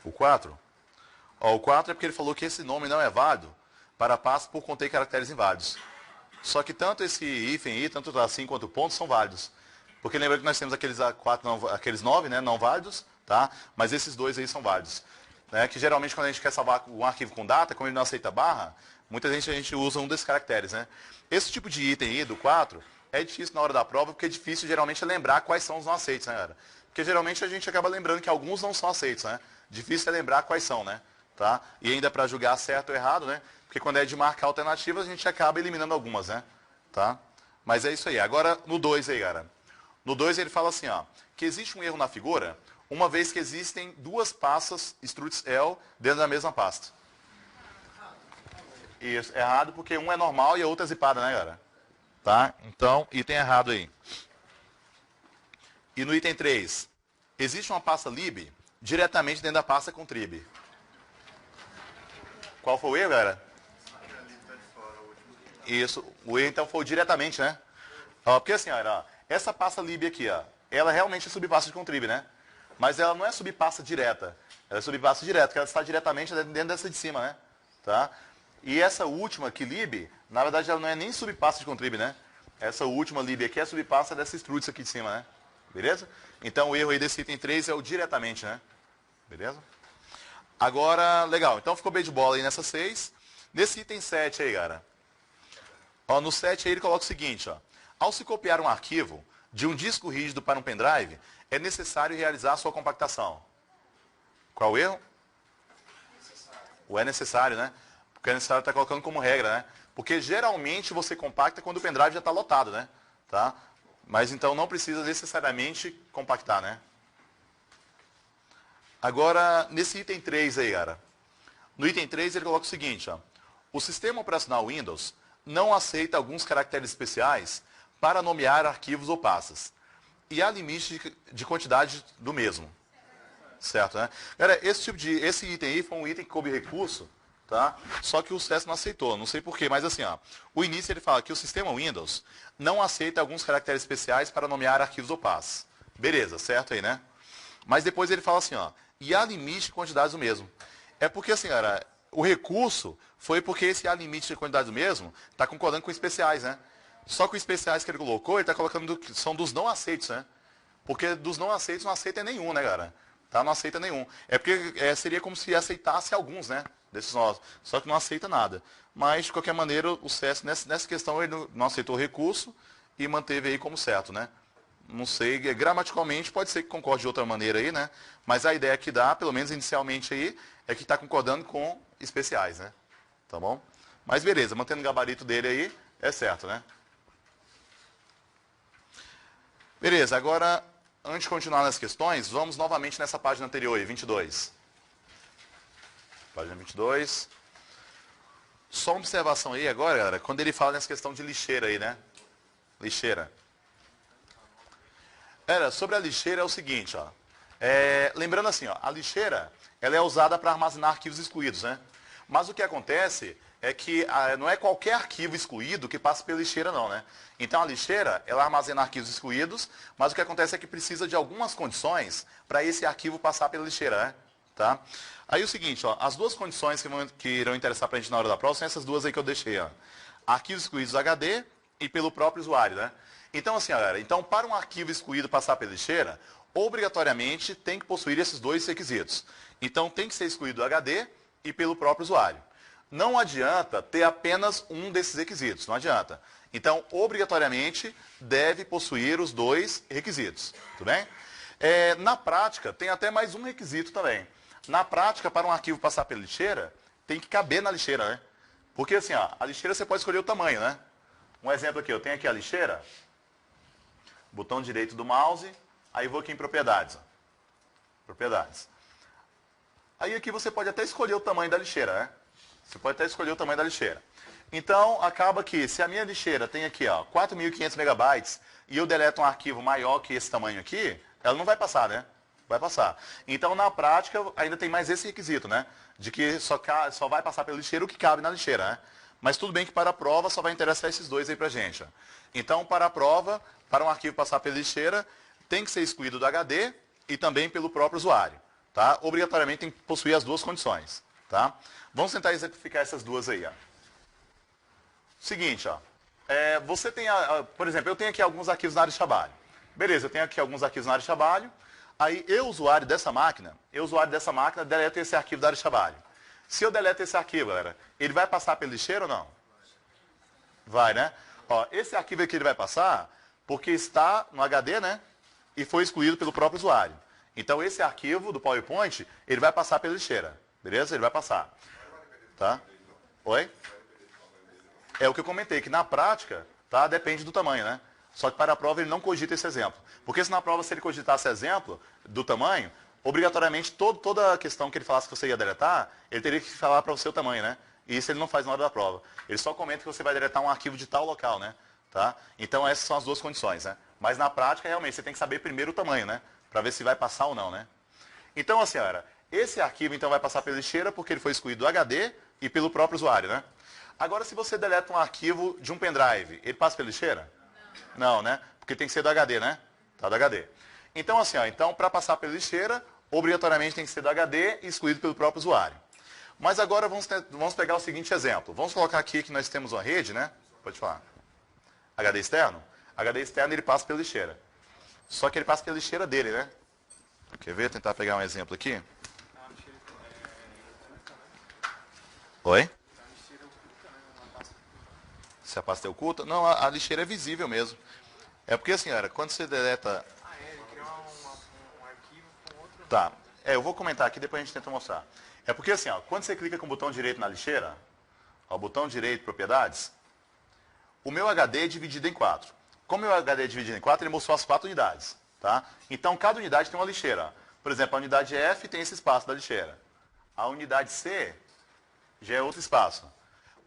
O 4? Ó, o 4 é porque ele falou que esse nome não é válido para passos por conter caracteres inválidos. Só que tanto esse hífen aí, tanto o assim quanto o ponto, são válidos. Porque lembra que nós temos aqueles 9, né, não válidos, tá? Mas esses dois aí são válidos. Né? Que geralmente quando a gente quer salvar um arquivo com data, como ele não aceita barra, muita gente usa um desses caracteres, né? Esse tipo de item aí, do 4, é difícil na hora da prova, porque é difícil geralmente lembrar quais são os não aceitos, né, galera? Porque geralmente a gente acaba lembrando que alguns não são aceitos, né? Difícil é lembrar quais são, né? Tá? E ainda para julgar certo ou errado, né? Porque quando é de marcar alternativas, a gente acaba eliminando algumas, né? Tá? Mas é isso aí. Agora, no 2 aí, galera. No 2 ele fala assim, ó, que existe um erro na figura, uma vez que existem duas pastas struts-L dentro da mesma pasta. Isso, errado porque um é normal e a outra é zipada, né, galera? Tá? Então, item errado aí. E no item 3, existe uma pasta lib diretamente dentro da pasta contrib. Qual foi o erro, galera? Isso, o erro então foi diretamente, né? Ó, porque assim, ó, essa pasta lib aqui, ó, ela realmente é subpasta de contrib, né? Mas ela não é subpasta direta. Ela é subpasta direta, porque ela está diretamente dentro dessa de cima, né? Tá? E essa última aqui, lib, na verdade ela não é nem subpasta de contrib, né? Essa última lib aqui é subpasta dessa struts aqui de cima, né? Beleza? Então o erro aí desse item 3 é o diretamente, né? Beleza? Agora, legal. Então ficou bem de bola aí nessa 6. Nesse item 7 aí, cara. Ó, no 7 aí ele coloca o seguinte, ó. Ao se copiar um arquivo de um disco rígido para um pendrive, é necessário realizar a sua compactação. Qual o erro? O é necessário, né? Porque é necessário está colocando como regra, né? Porque geralmente você compacta quando o pendrive já está lotado, né? Tá? Mas então não precisa necessariamente compactar, né? Agora, nesse item 3 aí, cara. No item 3 ele coloca o seguinte, ó. O sistema operacional Windows não aceita alguns caracteres especiais para nomear arquivos ou pastas. E há limite de quantidade do mesmo. Certo, né? Galera, esse item aí foi um item que coube recurso, tá? Só que o SES não aceitou, não sei porquê, mas assim, ó. O início ele fala que o sistema Windows não aceita alguns caracteres especiais para nomear arquivos ou pastas. Beleza, certo aí, né? Mas depois ele fala assim, ó. E há limite de quantidades do mesmo. É porque, assim, cara, o recurso foi porque esse há limite de quantidades do mesmo está concordando com especiais, né? Só que os especiais que ele colocou, ele está colocando que são dos não aceitos, né? Porque dos não aceitos não aceita nenhum, né, cara? Tá? Não aceita nenhum. É porque seria como se aceitasse alguns, né? Desses nós. Só que não aceita nada. Mas, de qualquer maneira, o SES, nessa questão, ele não aceitou o recurso e manteve aí como certo, né? Não sei, gramaticalmente pode ser que concorde de outra maneira aí, né? Mas a ideia que dá, pelo menos inicialmente aí, é que está concordando com especiais, né? Tá bom? Mas beleza, mantendo o gabarito dele aí, é certo, né? Beleza, agora, antes de continuar nas questões, vamos novamente nessa página anterior aí, 22. Página 22. Só uma observação aí agora, galera, quando ele fala nessa questão de lixeira aí, né? Lixeira. Sobre a lixeira é o seguinte, ó. Lembrando assim, ó, a lixeira, ela é usada para armazenar arquivos excluídos, né? Mas o que acontece é que não é qualquer arquivo excluído que passa pela lixeira, não, né? Então a lixeira, ela armazena arquivos excluídos, mas o que acontece é que precisa de algumas condições para esse arquivo passar pela lixeira, né? Tá? Aí o seguinte, ó, as duas condições que irão interessar para a gente na hora da prova são essas duas aí que eu deixei, ó. Arquivos excluídos HD e pelo próprio usuário, né? Então assim, galera, então para um arquivo excluído passar pela lixeira, obrigatoriamente tem que possuir esses dois requisitos. Então tem que ser excluído do HD e pelo próprio usuário. Não adianta ter apenas um desses requisitos, não adianta. Então, obrigatoriamente, deve possuir os dois requisitos, tudo bem? Na prática, tem até mais um requisito também. Na prática, para um arquivo passar pela lixeira, tem que caber na lixeira, né? Porque assim, ó, a lixeira você pode escolher o tamanho, né? Um exemplo aqui, eu tenho aqui a lixeira, botão direito do mouse, aí vou aqui em propriedades. Ó. Propriedades. Aí aqui você pode até escolher o tamanho da lixeira, né? Você pode até escolher o tamanho da lixeira. Então, acaba que se a minha lixeira tem aqui, ó, 4.500 megabytes e eu deleto um arquivo maior que esse tamanho aqui, ela não vai passar, né? Vai passar. Então, na prática, ainda tem mais esse requisito, né? De que só vai passar pela lixeira o que cabe na lixeira, né? Mas tudo bem que para a prova só vai interessar esses dois aí pra gente. Ó. Então, para a prova, para um arquivo passar pela lixeira, tem que ser excluído do HD e também pelo próprio usuário. tá? Obrigatoriamente tem que possuir as duas condições, tá? Vamos tentar exemplificar essas duas aí, ó. Seguinte, ó. Você tem, por exemplo, eu tenho aqui alguns arquivos na área de trabalho. Beleza, eu tenho aqui alguns arquivos na área de trabalho. Aí eu, usuário dessa máquina, deleto esse arquivo da área de trabalho. Se eu deleto esse arquivo, galera, ele vai passar pela lixeira ou não? Vai, né? Ó, esse arquivo aqui ele vai passar porque está no HD, né? E foi excluído pelo próprio usuário. Então esse arquivo do PowerPoint, ele vai passar pela lixeira. Beleza? Ele vai passar. Tá? Oi? É o que eu comentei, que na prática, tá, depende do tamanho, né? Só que para a prova ele não cogita esse exemplo. Porque se na prova, se ele cogitasse exemplo do tamanho, obrigatoriamente toda a questão que ele falasse que você ia deletar, ele teria que falar para o seu tamanho, né? E isso ele não faz na hora da prova. Ele só comenta que você vai deletar um arquivo de tal local, né? Tá? Então essas são as duas condições, né? Mas na prática, realmente, você tem que saber primeiro o tamanho, né? Para ver se vai passar ou não, né? Então, assim, olha, esse arquivo então vai passar pela lixeira porque ele foi excluído do HD e pelo próprio usuário, né? Agora, se você deleta um arquivo de um pendrive, ele passa pela lixeira? Não, né? Porque tem que ser do HD, né? Tá do HD. Então, assim, ó, então, para passar pela lixeira, obrigatoriamente tem que ser do HD e excluído pelo próprio usuário. Mas agora vamos pegar o seguinte exemplo. Vamos colocar aqui que nós temos uma rede, né? Pode falar. HD externo? HD externo ele passa pela lixeira. Só que ele passa pela lixeira dele, né? Quer ver? Tentar pegar um exemplo aqui. Oi? Se a pasta é oculta? Não, a lixeira é visível mesmo. É porque assim, olha, quando você deleta... Ele criou um arquivo com outro... Tá. Eu vou comentar aqui, depois a gente tenta mostrar. É porque assim, ó, quando você clica com o botão direito na lixeira, ó, botão direito, propriedades, o meu HD é dividido em 4. Como o meu HD é dividido em 4, ele mostrou as 4 unidades. Tá? Então, cada unidade tem uma lixeira. Por exemplo, a unidade F tem esse espaço da lixeira. A unidade C já é outro espaço.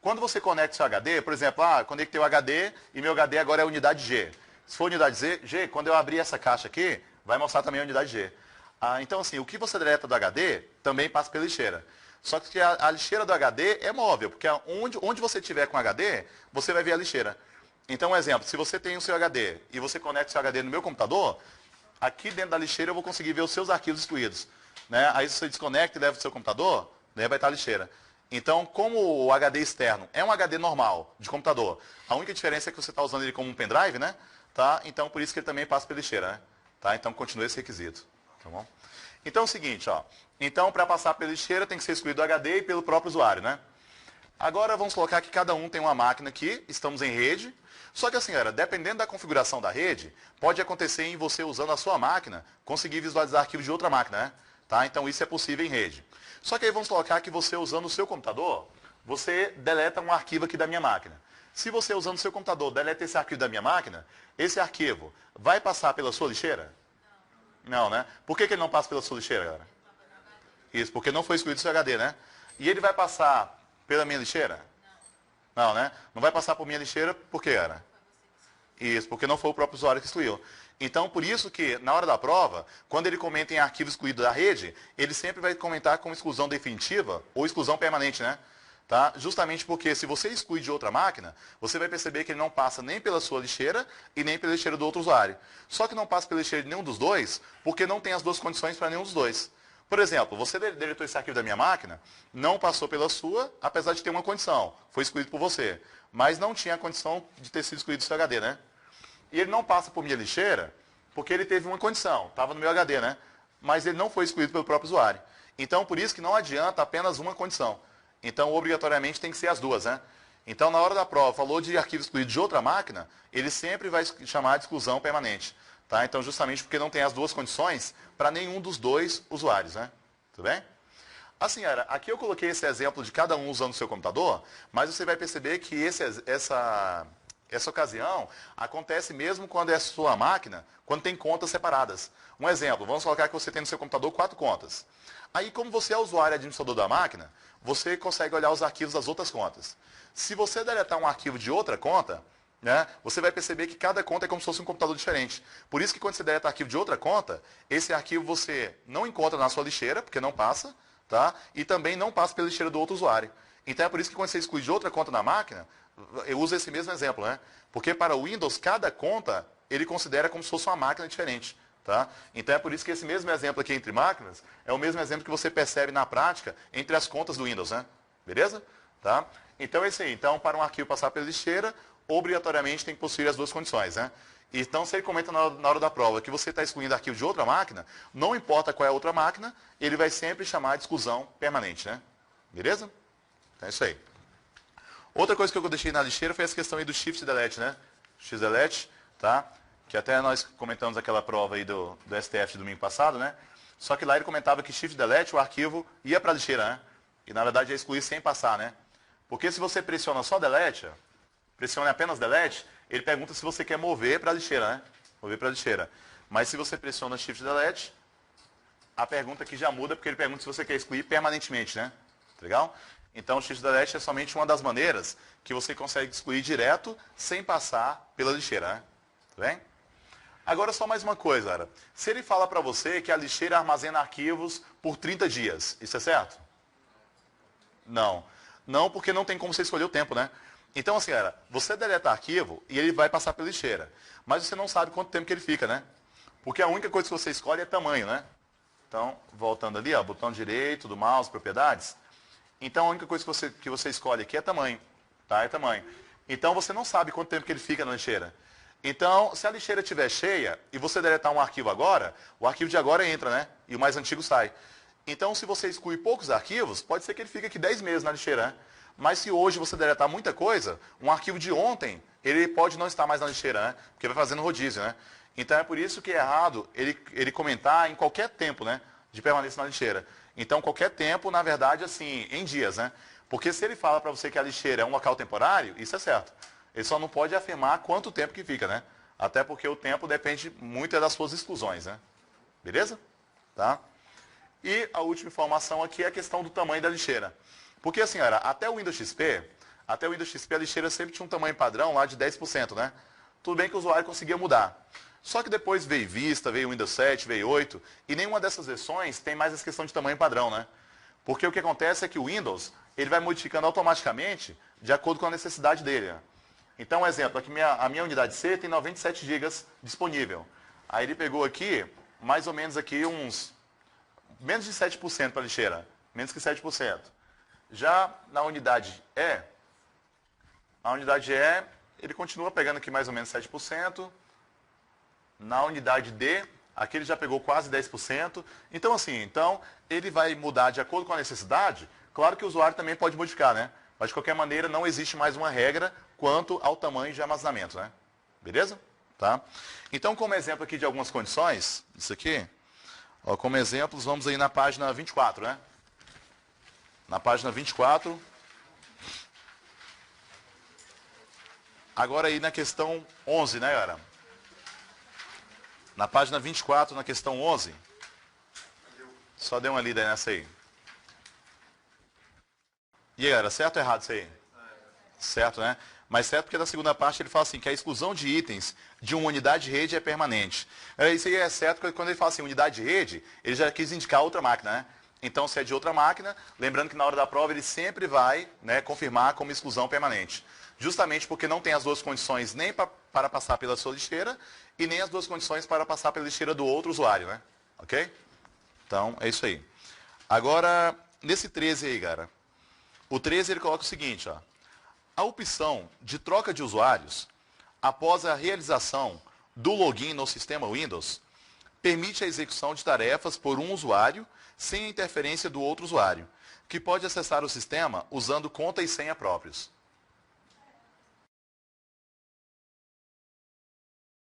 Quando você conecta o seu HD, por exemplo, conectei o HD e meu HD agora é a unidade G. Se for unidade G, quando eu abrir essa caixa aqui, vai mostrar também a unidade G. Então, assim, o que você deleta do HD também passa pela lixeira. Só que a lixeira do HD é móvel, porque onde você tiver com HD, você vai ver a lixeira. Então, um exemplo, se você tem o seu HD e você conecta o seu HD no meu computador, aqui dentro da lixeira eu vou conseguir ver os seus arquivos excluídos. Né? Aí se você desconecta e leva para o seu computador, né, vai estar a lixeira. Então, como o HD externo é um HD normal, de computador, a única diferença é que você está usando ele como um pendrive, né? Tá? Então, por isso que ele também passa pela lixeira, né? Tá? Então, continua esse requisito. Tá bom? Então, é o seguinte, ó. Então, para passar pela lixeira, tem que ser excluído o HD e pelo próprio usuário, né? Agora, vamos colocar que cada um tem uma máquina aqui, estamos em rede. Só que assim, dependendo da configuração da rede, pode acontecer em você, usando a sua máquina, conseguir visualizar arquivos de outra máquina, né? Tá? Então, isso é possível em rede. Só que aí vamos colocar que você, usando o seu computador, você deleta um arquivo aqui da minha máquina. Se você, usando o seu computador, deleta esse arquivo da minha máquina, esse arquivo vai passar pela sua lixeira? Não, né? Por que ele não passa pela sua lixeira, galera? Isso, porque não foi excluído do seu HD, né? E ele vai passar pela minha lixeira? Não, né? Não vai passar por minha lixeira, por quê, galera? Isso, porque não foi o próprio usuário que excluiu. Então, por isso que, na hora da prova, quando ele comenta em arquivo excluído da rede, ele sempre vai comentar com exclusão definitiva ou exclusão permanente, né? Tá? Justamente porque se você exclui de outra máquina, você vai perceber que ele não passa nem pela sua lixeira e nem pela lixeira do outro usuário. Só que não passa pela lixeira de nenhum dos dois, porque não tem as duas condições para nenhum dos dois. Por exemplo, você deletou esse arquivo da minha máquina, não passou pela sua, apesar de ter uma condição, foi excluído por você. Mas não tinha a condição de ter sido excluído do seu HD, né? E ele não passa por minha lixeira, porque ele teve uma condição, estava no meu HD, né? Mas ele não foi excluído pelo próprio usuário. Então, por isso que não adianta apenas uma condição. Então, obrigatoriamente, tem que ser as duas, né? Então, na hora da prova, falou de arquivo excluído de outra máquina, ele sempre vai chamar de exclusão permanente. Tá? Então, justamente porque não tem as duas condições para nenhum dos dois usuários, né? Tudo bem? Assim, aqui eu coloquei esse exemplo de cada um usando o seu computador, mas você vai perceber que essa ocasião acontece mesmo quando é a sua máquina, quando tem contas separadas. Um exemplo, vamos colocar que você tem no seu computador 4 contas. Aí, como você é usuário e administrador da máquina, você consegue olhar os arquivos das outras contas. Se você deletar um arquivo de outra conta, né, você vai perceber que cada conta é como se fosse um computador diferente. Por isso que quando você deleta arquivo de outra conta, esse arquivo você não encontra na sua lixeira, porque não passa, tá? E também não passa pela lixeira do outro usuário. Então é por isso que quando você exclui de outra conta na máquina, eu uso esse mesmo exemplo, né? Porque para o Windows, cada conta, ele considera como se fosse uma máquina diferente. Tá? Então é por isso que esse mesmo exemplo aqui entre máquinas é o mesmo exemplo que você percebe na prática entre as contas do Windows, né? Beleza? Tá? Então é isso aí. Então, para um arquivo passar pela lixeira, obrigatoriamente tem que possuir as duas condições, né? Então, se ele comenta na hora da prova que você está excluindo arquivo de outra máquina, não importa qual é a outra máquina, ele vai sempre chamar de exclusão permanente, né? Beleza? Então é isso aí. Outra coisa que eu deixei na lixeira foi essa questão aí do Shift Delete, né? Shift Delete, tá? Que até nós comentamos aquela prova aí do STF de domingo passado, né? Só que lá ele comentava que Shift Delete, o arquivo ia para a lixeira, né? E na verdade é excluir sem passar, né? Porque se você pressiona só Delete, pressiona apenas Delete, ele pergunta se você quer mover para a lixeira, né? Mover para a lixeira. Mas se você pressiona Shift Delete, a pergunta aqui já muda, porque ele pergunta se você quer excluir permanentemente, né? Legal? Então o Shift Delete é somente uma das maneiras que você consegue excluir direto sem passar pela lixeira, né? Tá bem? Agora só mais uma coisa, cara. Se ele fala para você que a lixeira armazena arquivos por 30 dias, isso é certo? Não. Não, porque não tem como você escolher o tempo, né? Então, assim, cara, você deleta arquivo e ele vai passar pela lixeira. Mas você não sabe quanto tempo que ele fica, né? Porque a única coisa que você escolhe é tamanho, né? Então, voltando ali, ó, botão direito do mouse, propriedades. Então, a única coisa que você escolhe aqui é tamanho, tá? É tamanho. Então, você não sabe quanto tempo que ele fica na lixeira. Então, se a lixeira estiver cheia e você deletar um arquivo agora, o arquivo de agora entra, né? E o mais antigo sai. Então, se você exclui poucos arquivos, pode ser que ele fique aqui 10 meses na lixeira, né? Mas se hoje você deletar muita coisa, um arquivo de ontem, ele pode não estar mais na lixeira, né? Porque vai fazendo rodízio, né? Então, é por isso que é errado ele comentar em qualquer tempo, né? De permanência na lixeira. Então, qualquer tempo, na verdade, assim, em dias, né? Porque se ele fala para você que a lixeira é um local temporário, isso é certo. Ele só não pode afirmar quanto tempo que fica, né? Até porque o tempo depende muito das suas exclusões, né? Beleza? Tá? E a última informação aqui é a questão do tamanho da lixeira. Porque, assim, até o Windows XP a lixeira sempre tinha um tamanho padrão lá de 10%, né? Tudo bem que o usuário conseguia mudar. Só que depois veio Vista, veio Windows 7, veio 8, e nenhuma dessas versões tem mais essa questão de tamanho padrão, né? Porque o que acontece é que o Windows, ele vai modificando automaticamente de acordo com a necessidade dele, né? Então, um exemplo, aqui a minha unidade C tem 97 GB disponível. Aí ele pegou aqui, mais ou menos aqui uns, menos de 7% para a lixeira, menos que 7%. Já na unidade E, ele continua pegando aqui mais ou menos 7%. Na unidade D, aqui ele já pegou quase 10%. Então, assim, ele vai mudar de acordo com a necessidade. Claro que o usuário também pode modificar, né? Mas, de qualquer maneira, não existe mais uma regra quanto ao tamanho de armazenamento, né? Beleza? Tá? Então, como exemplo aqui de algumas condições, isso aqui, ó, como exemplos, vamos aí na página 24, né? Na página 24. Agora aí na questão 11, né, galera? Na página 24, na questão 11. Só dê uma lida aí nessa aí. E aí, galera, certo ou errado isso aí? Certo, né? Mas certo porque na segunda parte ele fala assim, que a exclusão de itens de uma unidade de rede é permanente. Isso aí é certo porque quando ele fala assim, unidade de rede, ele já quis indicar outra máquina, né? Então, se é de outra máquina, lembrando que na hora da prova ele sempre vai, né, confirmar como exclusão permanente. Justamente porque não tem as duas condições nem para passar pela sua lixeira e nem as duas condições para passar pela lixeira do outro usuário, né? Ok? Então, é isso aí. Agora, nesse 13 aí, cara. O 13 ele coloca o seguinte, ó. A opção de troca de usuários, após a realização do login no sistema Windows, permite a execução de tarefas por um usuário sem a interferência do outro usuário, que pode acessar o sistema usando conta e senha próprios.